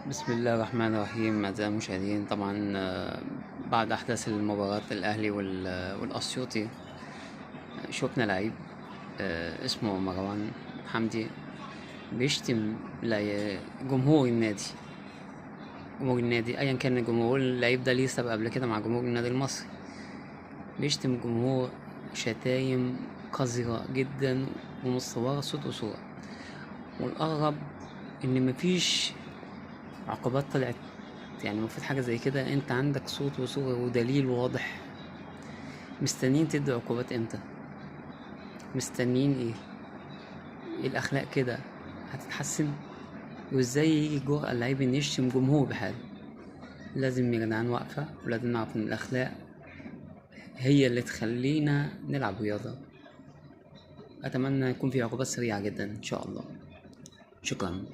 بسم الله الرحمن الرحيم. أعزائي المشاهدين، طبعا بعد أحداث المباراة الأهلي والأسيوطي شوفنا لعيب اسمه مروان حمدي بيشتم جمهور النادي أيا كان الجمهور. اللعيب ده ليه سبق قبل كده مع جمهور النادي المصري، بيشتم جمهور شتايم قذرة جدا ومصورة صوت وصورة. والأغرب إن مفيش عقوبات طلعت. يعني المفروض حاجة زي كده انت عندك صوت وصورة ودليل واضح، مستنيين تدي عقوبات امتى؟ مستنيين ايه؟ الاخلاق كده هتتحسن؟ وازاي يجي جرأة اللعيب ان يشتم جمهور بحاله؟ لازم يا جدعان وقفة، ولازم نعرف ان الاخلاق هي اللي تخلينا نلعب رياضة. اتمنى يكون في عقوبات سريعة جدا ان شاء الله. شكرا.